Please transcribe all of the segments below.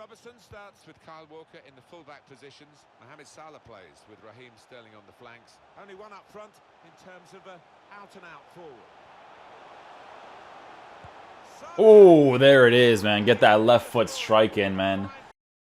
Robertson starts with Kyle Walker in the full-back positions. Mohamed Salah plays with Raheem Sterling on the flanks. Only one up front in terms of out-and-out forward. Oh, there it is, man. Get that left foot strike in, man.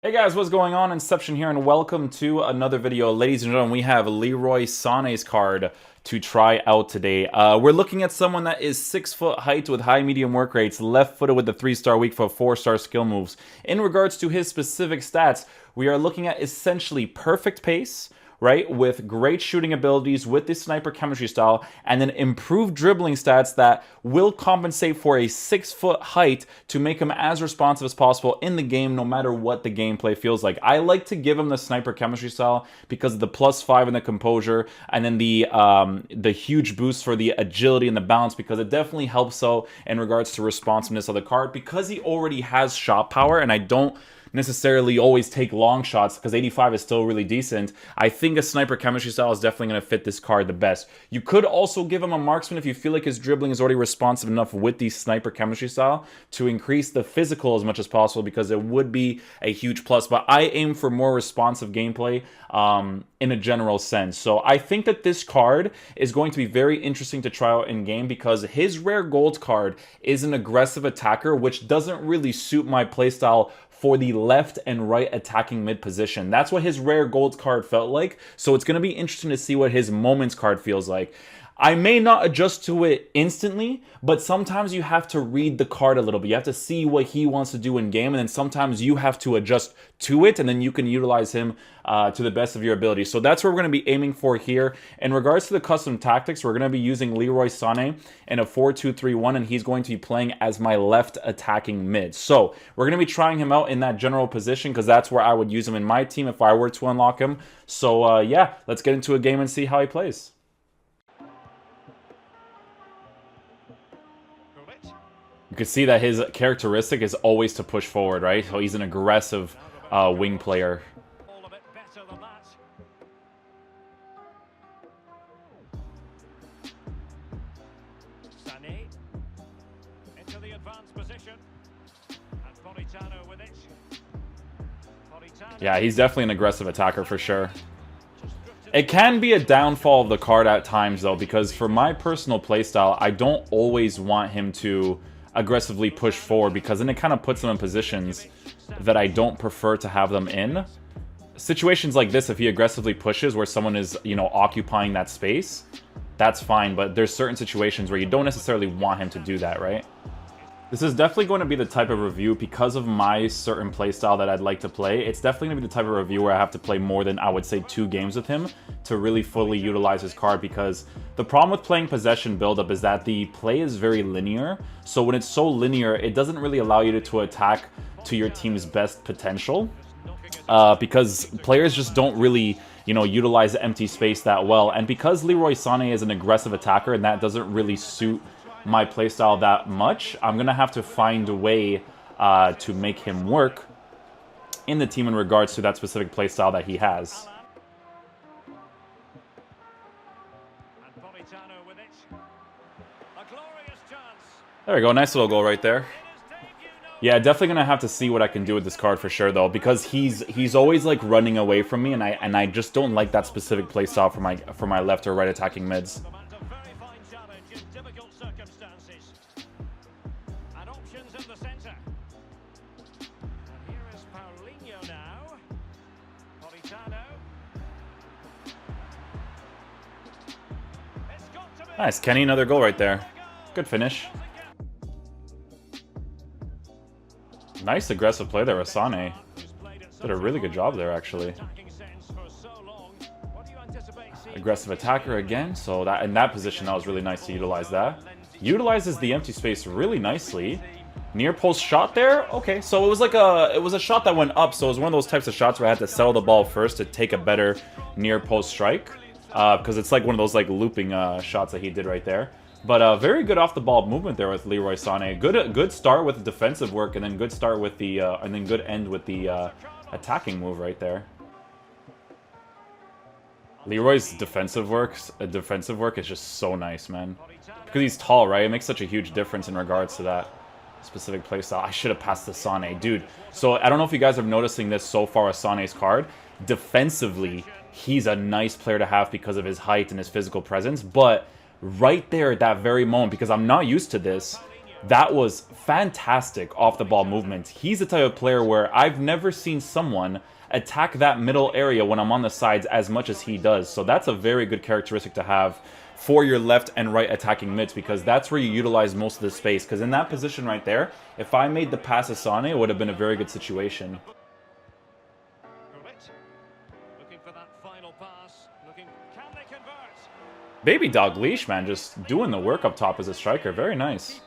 Hey guys, what's going on? Inception here, and welcome to another video. Ladies and gentlemen, we have Leroy Sane's card to try out today. We're looking at someone that is 6 foot height with high medium work rates, left-footed with the 3-star weak foot, 4-star skill moves. In regards to his specific stats, we are looking at essentially perfect pace, right, with great shooting abilities, with this sniper chemistry style, and then improved dribbling stats that will compensate for a 6 foot height to make him as responsive as possible in the game, no matter what the gameplay feels like. I like to give him the sniper chemistry style because of the +5 in the composure, and then the huge boost for the agility and the balance, because it definitely helps out in regards to responsiveness of the card, because he already has shot power, and I don't necessarily always take long shots because 85 is still really decent. I think a sniper chemistry style is definitely going to fit this card the best. You could also give him a marksman if you feel like his dribbling is already responsive enough with the sniper chemistry style to increase the physical as much as possible, because it would be a huge plus. But I aim for more responsive gameplay in a general sense. So I think that this card is going to be very interesting to try out in game, because his rare gold card is an aggressive attacker, which doesn't really suit my playstyle for the left and right attacking mid position. That's what his rare gold card felt like. So it's going to be interesting to see what his moments card feels like. I may not adjust to it instantly, but sometimes you have to read the card a little bit. You have to see what he wants to do in game, and then sometimes you have to adjust to it, and then you can utilize him to the best of your ability. So that's what we're going to be aiming for here. In regards to the custom tactics, we're going to be using Leroy Sane in a 4-2-3-1, and he's going to be playing as my left attacking mid. So we're going to be trying him out in that general position, because that's where I would use him in my team if I were to unlock him. So yeah, let's get into a game and see how he plays. You can see that his characteristic is always to push forward, right? So he's an aggressive wing player. Sane into the advanced position, and Politano with it. Yeah, he's definitely an aggressive attacker for sure. It can be a downfall of the card at times, though, because for my personal playstyle, I don't always want him to aggressively push forward, because then it kind of puts them in positions that I don't prefer to have them in. Situations like this, if he aggressively pushes where someone is, you know, occupying that space, that's fine, but there's certain situations where you don't necessarily want him to do that, right? This is definitely going to be the type of review, because of my certain playstyle that I'd like to play. It's definitely going to be the type of review where I have to play more than, I would say, 2 games with him to really fully utilize his card, because the problem with playing possession buildup is that the play is very linear. So when it's so linear, it doesn't really allow you to attack to your team's best potential, because players just don't really, you know, utilize the empty space that well. And because Leroy Sane is an aggressive attacker, and that doesn't really suit my playstyle that much, I'm gonna have to find a way to make him work in the team in regards to that specific playstyle that he has. There we go, nice little goal right there. Yeah, definitely gonna have to see what I can do with this card for sure, though, because he's always like running away from me, and I just don't like that specific playstyle for my left or right attacking mids. Nice, Kenny, another goal right there. Good finish. Nice aggressive play there with Sane. Did a really good job there, actually. Aggressive attacker again, so that in that position, that was really nice to utilize that. Utilizes the empty space really nicely. Near post shot there? Okay, so it was like a shot that went up, so it was one of those types of shots where I had to settle the ball first to take a better near post strike. Because it's like one of those like looping shots that he did right there. But very good off the ball movement there with Leroy Sane. Good start with the defensive work, and then good start with the and then good end with the attacking move right there. Leroy's defensive work is just so nice, man. Because he's tall, right? It makes such a huge difference in regards to that. specific playstyle. I should have passed the Sane. Dude, so I don't know if you guys are noticing this so far with Sane's card. Defensively, he's a nice player to have because of his height and his physical presence. But right there at that very moment, because I'm not used to this, that was fantastic off-the-ball movement. He's the type of player where I've never seen someone attack that middle area when I'm on the sides as much as he does. So that's a very good characteristic to have for your left and right attacking mids, because that's where you utilize most of the space. Because in that position right there, if I made the pass to Sane, it would have been a very good situation. Looking for that final pass. Looking, can they convert? Baby dog leash, man, just doing the work up top as a striker. Very nice.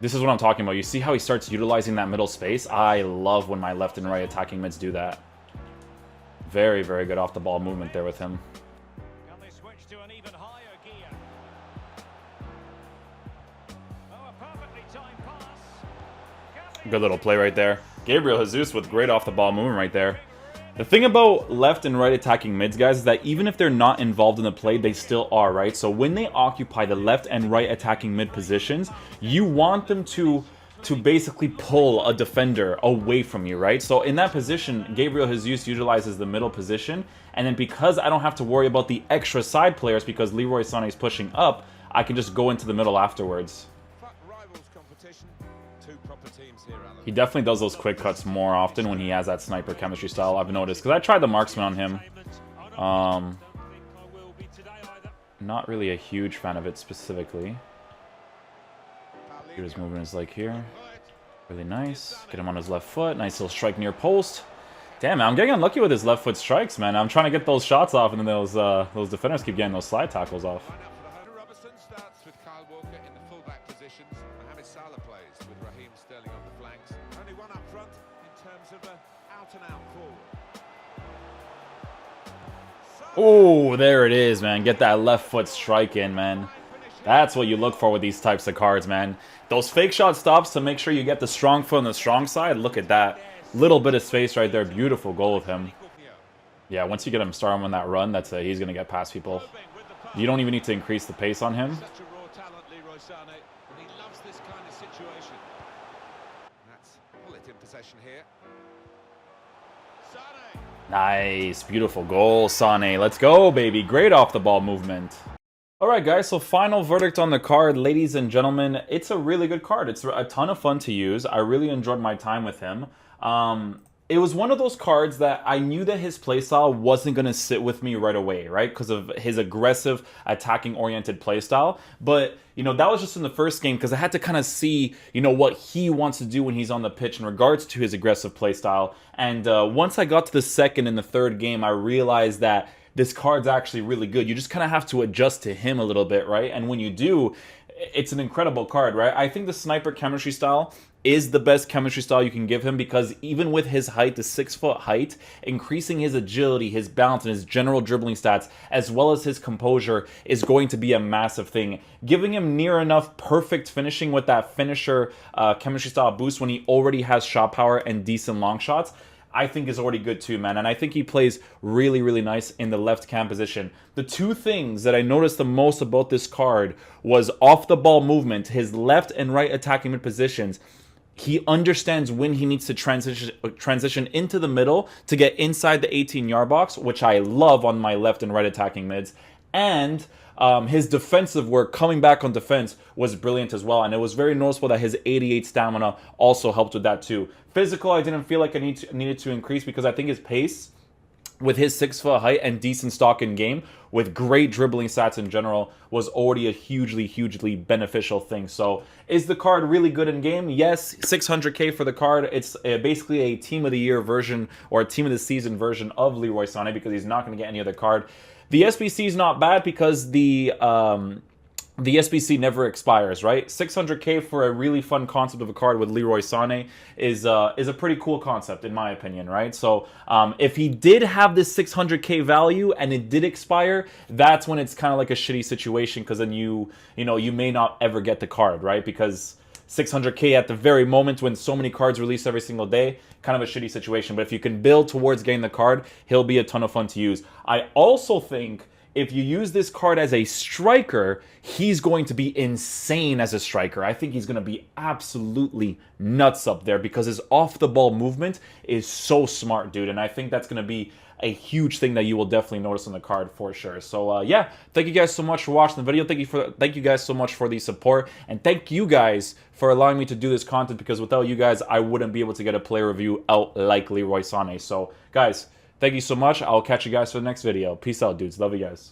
This is what I'm talking about. You see how he starts utilizing that middle space? I love when my left and right attacking mids do that. Very, very good off the ball movement there with him. Can they switch to an even higher gear? Oh, a perfectly timed pass. Good little play right there. Gabriel Jesus with great off the ball movement right there. The thing about left and right attacking mids, guys, is that even if they're not involved in the play, they still are, right? So when they occupy the left and right attacking mid positions, you want them to basically pull a defender away from you, right? So in that position, Gabriel Jesus utilizes the middle position, and then because I don't have to worry about the extra side players because Leroy Sane is pushing up, I can just go into the middle afterwards. He definitely does those quick cuts more often when he has that sniper chemistry style, I've noticed. Because I tried the marksman on him. Not really a huge fan of it specifically. He was moving his leg here. Really nice. Get him on his left foot. Nice little strike near post. Damn, man, I'm getting unlucky with his left foot strikes, man. I'm trying to get those shots off, and then those defenders keep getting those slide tackles off. Starts with Kyle Walker in the fullback positions. Mohamed Salah plays with Raheem Sterling on the flanks. Only one up front in terms of an out-and-out forward. Oh, there it is, man. Get that left foot strike in, man. That's what you look for with these types of cards, man. Those fake shot stops to make sure you get the strong foot on the strong side. Look at that. Little bit of space right there. Beautiful goal of him. Yeah, once you get him started on that run, that's he's going to get past people. You don't even need to increase the pace on him. Such a raw talent, Leroy Sane, and he loves this kind of situation. That's bullet in possession here. Sane. Nice. Beautiful goal, Sane. Let's go, baby. Great off the ball movement. Alright guys, so final verdict on the card, ladies and gentlemen. It's a really good card. It's a ton of fun to use. I really enjoyed my time with him. It was one of those cards that I knew that his playstyle wasn't going to sit with me right away, right? Because of his aggressive, attacking-oriented playstyle. But, you know, that was just in the first game because I had to kind of see, you know, what he wants to do when he's on the pitch in regards to his aggressive playstyle. And once I got to the second and the third game, I realized that this card's actually really good. You just kind of have to adjust to him a little bit, right? And when you do, it's an incredible card, right? I think the sniper chemistry style is the best chemistry style you can give him because even with his height, the 6-foot height, increasing his agility, his balance, and his general dribbling stats, as well as his composure, is going to be a massive thing. Giving him near enough perfect finishing with that finisher chemistry style boost when he already has shot power and decent long shots, I think is already good too, man. And I think he plays really, really nice in the left cam position. The two things that I noticed the most about this card was off the ball movement, his left and right attacking mid positions. He understands when he needs to transition into the middle to get inside the 18-yard box, which I love on my left and right attacking mids. And his defensive work, coming back on defense, was brilliant as well. And it was very noticeable that his 88 stamina also helped with that too. Physical, I didn't feel like I needed to increase because I think his pace, with his 6-foot height and decent stock in game, with great dribbling stats in general, was already a hugely, hugely beneficial thing. So, is the card really good in game? Yes, 600k for the card. It's basically a team of the year version or a team of the season version of Leroy Sane because he's not going to get any other card. The SBC is not bad because the SBC never expires, right? 600k for a really fun concept of a card with Leroy Sane is a pretty cool concept in my opinion, right? So if he did have this 600k value and it did expire, that's when it's kind of like a shitty situation because then you may not ever get the card, right? Because 600k at the very moment when so many cards release every single day, kind of a shitty situation. But if you can build towards getting the card, he'll be a ton of fun to use. I also think if you use this card as a striker, he's going to be insane as a striker. I think he's going to be absolutely nuts up there because his off-the-ball movement is so smart, dude. And I think that's going to be a huge thing that you will definitely notice on the card for sure. So yeah, thank you guys so much for watching the video. Thank you guys so much for the support, and thank you guys for allowing me to do this content, because without you guys, I wouldn't be able to get a player review out like Leroy Sane. So guys, thank you so much. I'll catch you guys for the next video. Peace out, dudes. Love you guys.